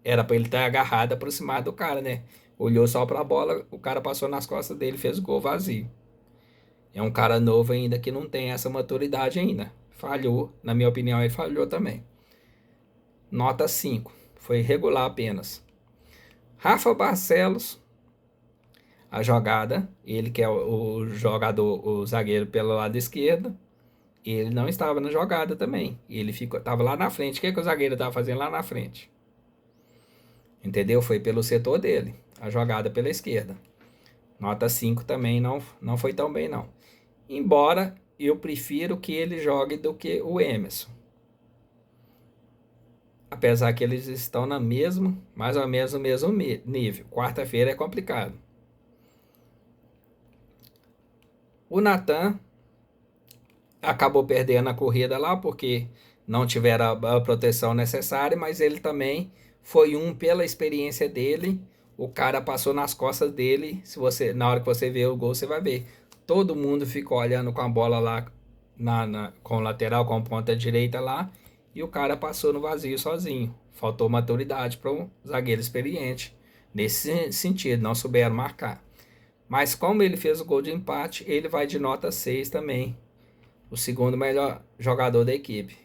A: Era para ele estar agarrado, aproximado do cara, né? Olhou só para a bola, o cara passou nas costas dele, fez o gol vazio. É um cara novo ainda que não tem essa maturidade ainda. Falhou, na minha opinião, ele falhou também. Nota 5, foi regular apenas. Rafa Barcelos, a jogada, ele que é o jogador, o zagueiro pelo lado esquerdo, ele não estava na jogada também. Ele estava lá na frente. O que o zagueiro estava fazendo lá na frente? Entendeu? Foi pelo setor dele, a jogada pela esquerda. Nota 5 também não foi tão bem, não. Embora eu prefiro que ele jogue do que o Emerson. Apesar que eles estão na mesma, mais ou menos no mesmo nível. Quarta-feira é complicado. O Natan acabou perdendo a corrida lá porque não tiveram a proteção necessária, mas ele também foi pela experiência dele. O cara passou nas costas dele. Se você, na hora que você vê o gol, você vai ver. Todo mundo ficou olhando com a bola lá com o lateral, com a ponta direita lá, e o cara passou no vazio sozinho. Faltou maturidade para um zagueiro experiente. Nesse sentido, não souberam marcar. Mas como ele fez o gol de empate, ele vai de nota 6 também. O segundo melhor jogador da equipe.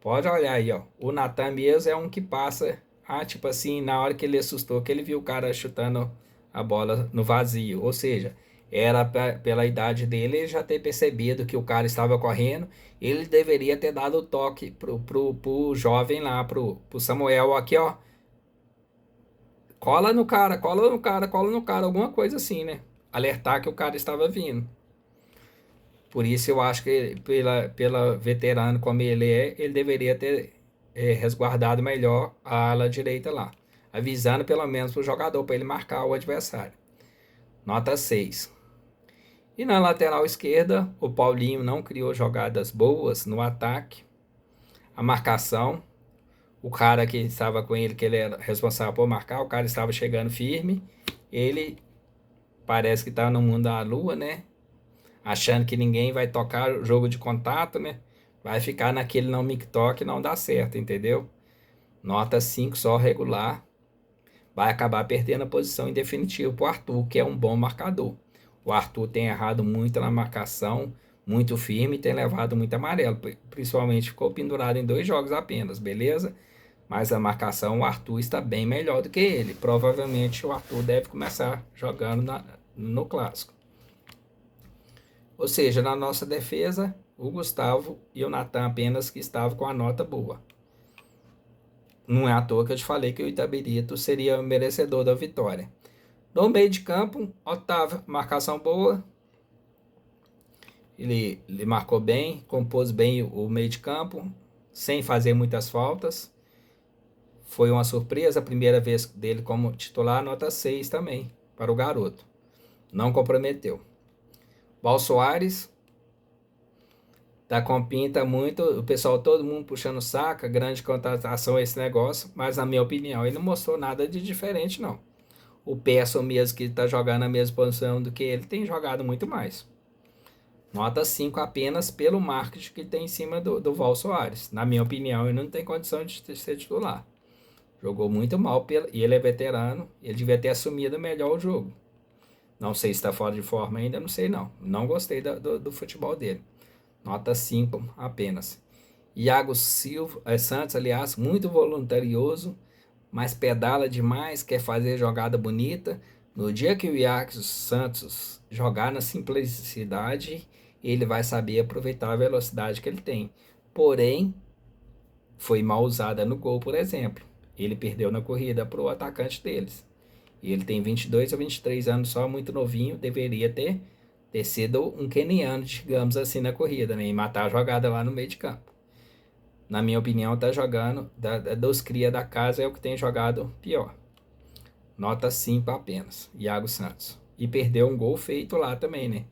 A: Pode olhar aí, ó. O Natan mesmo é um que passa. Ah, tipo assim, na hora que ele assustou, que ele viu o cara chutando a bola no vazio. Ou seja, era pela idade dele, ele já ter percebido que o cara estava correndo. Ele deveria ter dado o toque pro jovem lá, pro Samuel, aqui, ó. Cola no cara, cola no cara, cola no cara, alguma coisa assim, né? Alertar que o cara estava vindo. Por isso eu acho que pela veterano como ele é, ele deveria ter resguardado melhor a ala direita lá, avisando pelo menos para o jogador para ele marcar o adversário. Nota 6. E na lateral esquerda, o Paulinho não criou jogadas boas no ataque. A marcação, o cara que estava com ele, que ele era responsável por marcar, o cara estava chegando firme. Ele parece que está no mundo da lua, né? Achando que ninguém vai tocar o jogo de contato, né? Vai ficar naquele não me toque, não dá certo, entendeu? Nota 5 só regular. Vai acabar perdendo a posição em definitivo para o Arthur, que é um bom marcador. O Arthur tem errado muito na marcação, muito firme e tem levado muito amarelo. Principalmente ficou pendurado em 2 jogos apenas, beleza? Mas a marcação, o Arthur está bem melhor do que ele. Provavelmente o Arthur deve começar jogando no clássico. Ou seja, na nossa defesa, o Gustavo e o Natan apenas que estavam com a nota boa. Não é à toa que eu te falei que o Itabirito seria merecedor da vitória. No meio de campo, Otávio, marcação boa. Ele marcou bem, compôs bem o meio de campo, sem fazer muitas faltas. Foi uma surpresa a primeira vez dele como titular, nota 6 também, para o garoto. Não comprometeu. Val Soares, tá com pinta muito, o pessoal todo mundo puxando saca, grande contratação esse negócio, mas na minha opinião ele não mostrou nada de diferente não. O Pearson mesmo que tá jogando na mesma posição do que ele tem jogado muito mais. Nota 5 apenas pelo marketing que tem em cima do Val Soares. Na minha opinião ele não tem condição de ser titular. Jogou muito mal, e ele é veterano, ele devia ter assumido melhor o jogo. Não sei se está fora de forma ainda, não sei não. Não gostei do futebol dele. Nota 5 apenas. Iago Silva, Santos, aliás, muito voluntarioso, mas pedala demais, quer fazer jogada bonita. No dia que o Iago Santos jogar na simplicidade, ele vai saber aproveitar a velocidade que ele tem. Porém, foi mal usada no gol, por exemplo. Ele perdeu na corrida para o atacante deles. E ele tem 22 ou 23 anos só, muito novinho, deveria ter sido um keniano, digamos assim, na corrida, né? E matar a jogada lá no meio de campo. Na minha opinião, tá jogando, dos cria da casa é o que tem jogado pior. Nota 5 apenas, Iago Santos. E perdeu um gol feito lá também, né?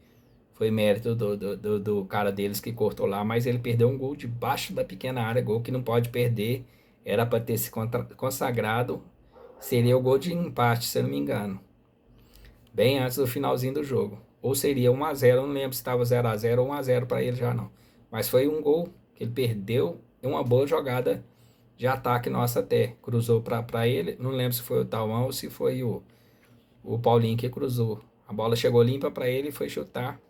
A: Foi mérito do cara deles que cortou lá, mas ele perdeu um gol debaixo da pequena área, gol que não pode perder. Era para ter se consagrado. Seria o gol de empate, se eu não me engano. Bem antes do finalzinho do jogo. Ou seria 1-0, não lembro se estava 0-0 ou 1-0 para ele já não. Mas foi um gol que ele perdeu, uma boa jogada de ataque nossa até. Cruzou para ele, não lembro se foi o Tauan ou se foi o Paulinho que cruzou. A bola chegou limpa para ele e foi chutar.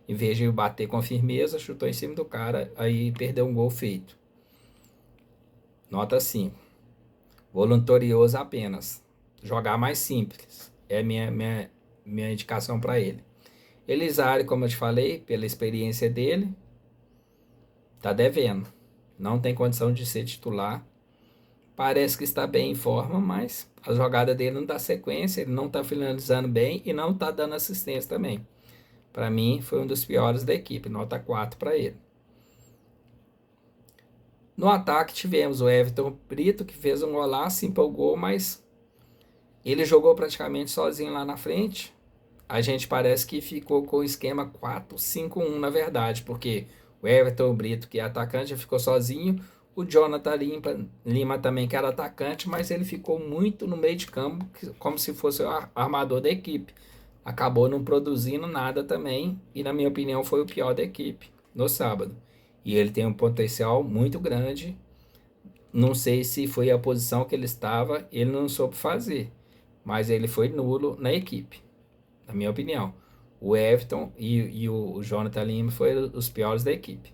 A: Em vez de bater com firmeza, chutou em cima do cara, aí perdeu um gol feito. Nota 5. Voluntarioso apenas. Jogar mais simples. É minha indicação para ele. Elizari, como eu te falei, pela experiência dele, tá devendo. Não tem condição de ser titular. Parece que está bem em forma, mas a jogada dele não dá sequência, ele não está finalizando bem e não está dando assistência também. Para mim, foi um dos piores da equipe, nota 4 para ele. No ataque, tivemos o Everton Brito, que fez um golaço, empolgou, mas ele jogou praticamente sozinho lá na frente. A gente parece que ficou com o esquema 4-5-1, na verdade, porque o Everton Brito, que é atacante, ficou sozinho. O Jonathan Lima também, que era atacante, mas ele ficou muito no meio de campo, como se fosse o armador da equipe. Acabou não produzindo nada também, e na minha opinião foi o pior da equipe no sábado. E ele tem um potencial muito grande. Não sei se foi a posição que ele estava, ele não soube fazer, mas ele foi nulo na equipe, na minha opinião. O Everton e o Jonathan Lima foram os piores da equipe.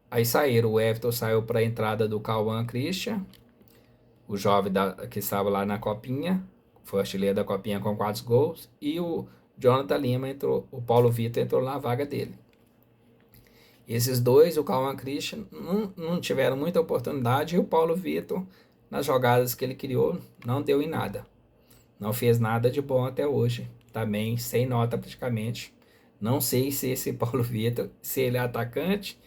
A: Aí saíram, o Everton saiu para a entrada do Cauã Christian, o jovem que estava lá na Copinha, foi artilheiro da Copinha com 4 gols, e o Jonathan Lima entrou, o Paulo Vitor entrou na vaga dele. Esses dois, o Cauã Christian, não tiveram muita oportunidade, e o Paulo Vitor, nas jogadas que ele criou, não deu em nada. Não fez nada de bom até hoje, também sem nota praticamente. Não sei se esse Paulo Vitor, se ele é atacante,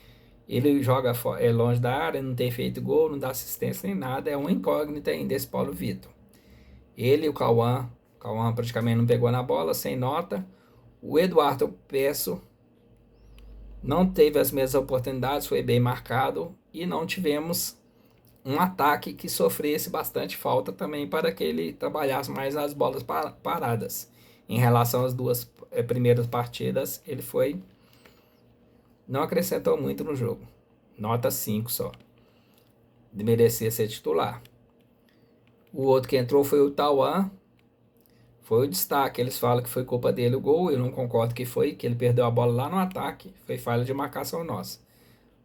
A: ele joga longe da área, não tem feito gol, não dá assistência nem nada, é uma incógnita ainda esse Paulo Vitor. Ele e o Cauã praticamente não pegou na bola, sem nota. O Eduardo Peço não teve as mesmas oportunidades, foi bem marcado e não tivemos um ataque que sofresse bastante falta também para que ele trabalhasse mais as bolas paradas. Em relação às duas primeiras partidas, ele não acrescentou muito no jogo. Nota 5 só. De merecer ser titular. O outro que entrou foi o Tauan. Foi o destaque. Eles falam que foi culpa dele o gol. Eu não concordo que foi, que ele perdeu a bola lá no ataque. Foi falha de marcação nossa.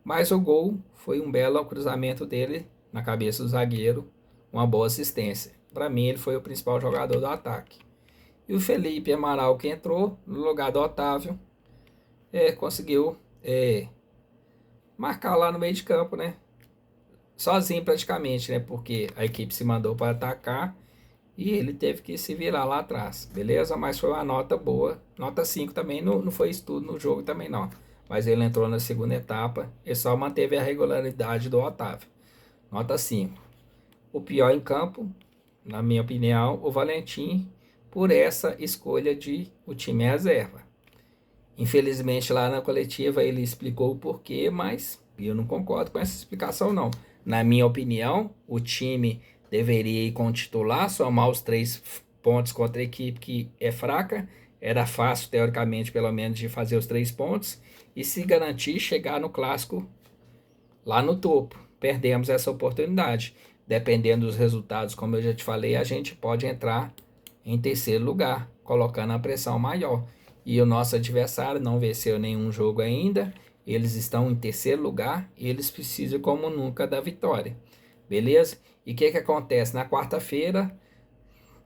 A: Mas o gol foi um belo cruzamento dele na cabeça do zagueiro. Uma boa assistência. Para mim, ele foi o principal jogador do ataque. E o Felipe Amaral, que entrou no lugar do Otávio, conseguiu marcar lá no meio de campo, né? Sozinho praticamente, né? Porque a equipe se mandou para atacar e ele teve que se virar lá atrás, beleza? Mas foi uma nota boa, nota 5 também, não foi isso tudo no jogo também não. Mas ele entrou na segunda etapa e só manteve a regularidade do Otávio, nota 5. O pior em campo, na minha opinião, o Valentim, por essa escolha de o time reserva. Infelizmente lá na coletiva ele explicou o porquê, mas eu não concordo com essa explicação não. Na minha opinião, o time deveria ir com o titular, somar os 3 pontos contra a equipe que é fraca. Era fácil, teoricamente, pelo menos, de fazer os 3 pontos e se garantir chegar no clássico lá no topo. Perdemos essa oportunidade. dependendo dos resultados, como eu já te falei, a gente pode entrar em terceiro lugar, colocando a pressão maior. E o nosso adversário não venceu nenhum jogo ainda, eles estão em terceiro lugar e eles precisam, como nunca, da vitória. Beleza? E o que acontece? Na quarta-feira,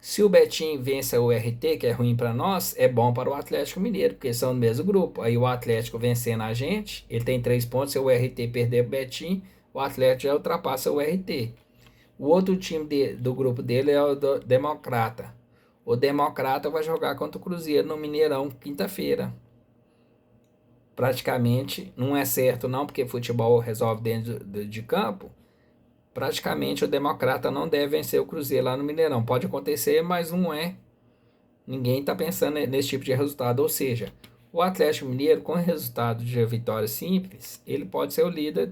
A: se o Betim vence o RT, que é ruim para nós, é bom para o Atlético Mineiro, porque são no mesmo grupo. Aí o Atlético vencendo a gente, ele tem 3 pontos. Se o RT perder o Betim, o Atlético já ultrapassa o RT. O outro time do grupo dele é o Democrata. O Democrata vai jogar contra o Cruzeiro no Mineirão, quinta-feira. Praticamente, não é certo não, porque futebol resolve dentro de campo. Praticamente o Democrata não deve vencer o Cruzeiro lá no Mineirão. Pode acontecer, mas não é. Ninguém está pensando nesse tipo de resultado. Ou seja, o Atlético Mineiro, com resultado de vitória simples, ele pode ser o líder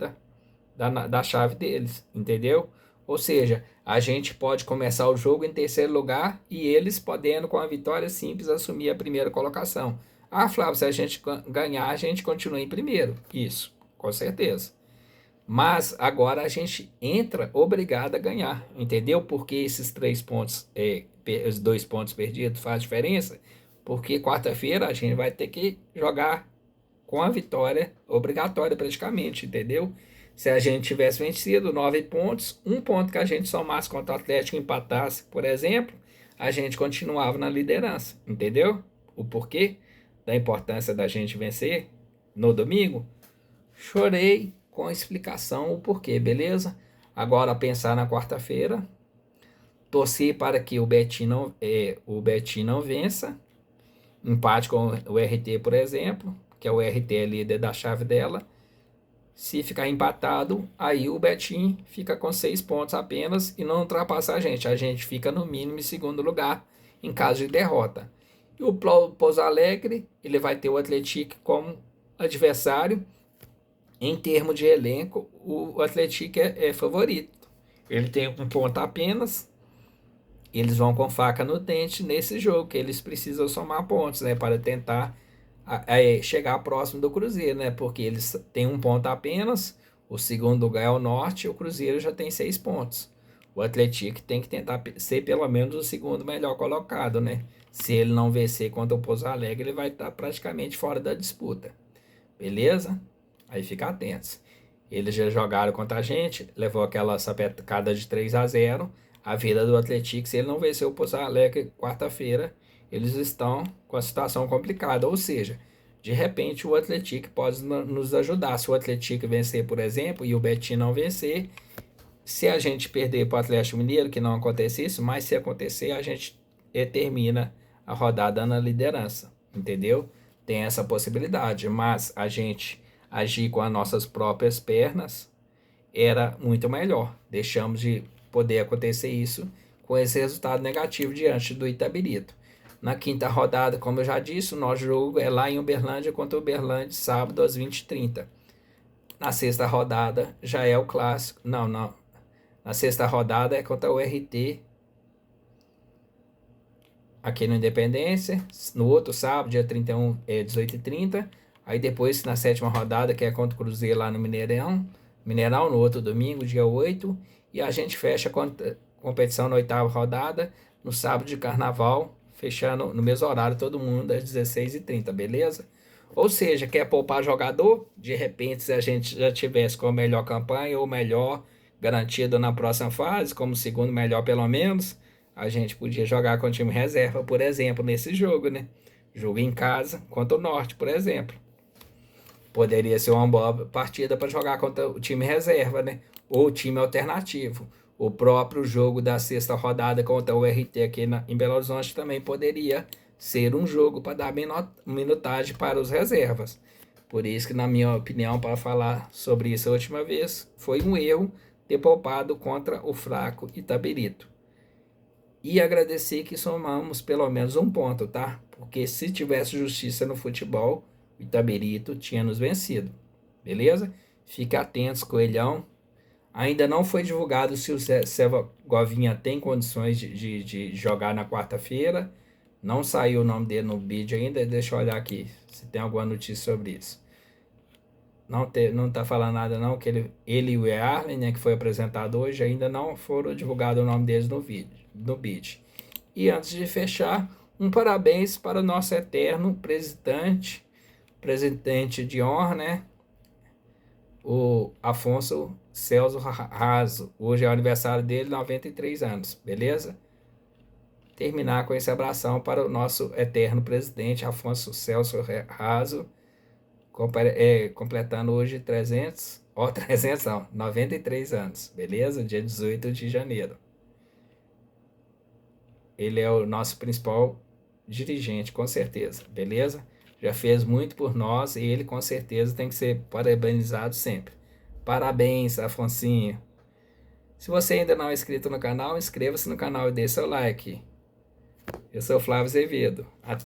A: da chave deles, entendeu? Ou seja, a gente pode começar o jogo em terceiro lugar e eles podendo, com a vitória simples, assumir a primeira colocação. Ah, Flávio, se a gente ganhar, a gente continua em primeiro. Isso, com certeza. Mas agora a gente entra obrigado a ganhar, entendeu? Porque esses 3 pontos, os 2 pontos perdidos faz diferença. Porque quarta-feira a gente vai ter que jogar com a vitória obrigatória praticamente, entendeu? Se a gente tivesse vencido 9 pontos, um ponto que a gente somasse contra o Atlético e empatasse, por exemplo, a gente continuava na liderança, entendeu? O porquê da importância da gente vencer no domingo? Chorei com a explicação o porquê, beleza? Agora pensar na quarta-feira, torcer para que o Betim não vença, empate com o RT, por exemplo, que é o RT é líder da chave dela. Se ficar empatado, aí o Betim fica com 6 pontos apenas e não ultrapassa a gente. A gente fica no mínimo em segundo lugar em caso de derrota. E o Pouso Alegre, ele vai ter o Atlético como adversário. Em termos de elenco, o Atlético é favorito. Ele tem 1 ponto apenas. Eles vão com faca no dente nesse jogo, que eles precisam somar pontos, né, para tentar chegar próximo do Cruzeiro, né, porque eles têm 1 ponto apenas. O segundo lugar é o Norte, o Cruzeiro já tem 6 pontos. O Atlético tem que tentar ser pelo menos o segundo melhor colocado, né? Se ele não vencer contra o Pouso Alegre, ele vai estar praticamente fora da disputa. Beleza? Aí fica atentos. Eles já jogaram contra a gente, levou aquela sapecada de 3-0. A vida do Atlético, se ele não vencer o Pouso Alegre quarta-feira, eles estão com a situação complicada. Ou seja, de repente o Atlético pode nos ajudar. Se o Atlético vencer, por exemplo, e o Betim não vencer, se a gente perder para o Atlético Mineiro, que não acontece isso, mas se acontecer, a gente termina a rodada na liderança, entendeu? Tem essa possibilidade, mas a gente agir com as nossas próprias pernas era muito melhor. Deixamos de poder acontecer isso com esse resultado negativo diante do Itabirito. Na quinta rodada, como eu já disse, o nosso jogo é lá em Uberlândia contra o Uberlândia, sábado às 20h30. Na sexta rodada já é o clássico. Não, não. Na sexta rodada é contra o RT aqui no Independência. No outro sábado, dia 31, é 18h30. Aí depois, na sétima rodada, que é contra o Cruzeiro lá no Mineirão. Mineirão, no outro domingo, dia 8. E a gente fecha a competição na oitava rodada, no sábado de carnaval, fechando no mesmo horário, todo mundo às 16h30, beleza? Ou seja, quer poupar jogador? De repente, se a gente já tivesse com a melhor campanha ou melhor garantido na próxima fase, como segundo melhor pelo menos, a gente podia jogar com o time reserva, por exemplo, nesse jogo, né? Jogo em casa contra o Norte, por exemplo. Poderia ser uma boa partida para jogar contra o time reserva, né? Ou o time alternativo. O próprio jogo da sexta rodada contra o RT aqui em Belo Horizonte também poderia ser um jogo para dar minutagem para os reservas. Por isso que, na minha opinião, para falar sobre isso a última vez, foi um erro ter poupado contra o fraco Itabirito. E agradecer que somamos pelo menos 1 ponto, tá? Porque se tivesse justiça no futebol, o Itabirito tinha nos vencido. Beleza? Fique atentos, Coelhão. Ainda não foi divulgado se o Segovinha tem condições de jogar na quarta-feira. Não saiu o nome dele no vídeo ainda. Deixa eu olhar aqui se tem alguma notícia sobre isso. não tá falando nada não, que ele e o Arlen, né, que foi apresentado hoje, ainda não foram divulgado o nome deles no vídeo, no bid. E antes de fechar, um parabéns para o nosso eterno presidente de honra, né, o Afonso Celso Raso. Hoje é o aniversário dele, 93 anos, beleza? Terminar com esse abração para o nosso eterno presidente Afonso Celso Raso, completando hoje 300, ó, 300 não, 93 anos, beleza? Dia 18 de janeiro. Ele é o nosso principal dirigente, com certeza, beleza? Já fez muito por nós e ele com certeza tem que ser parabenizado sempre. Parabéns, Afonsinho. Se você ainda não é inscrito no canal, inscreva-se no canal e dê seu like. Eu sou o Flávio Azevedo.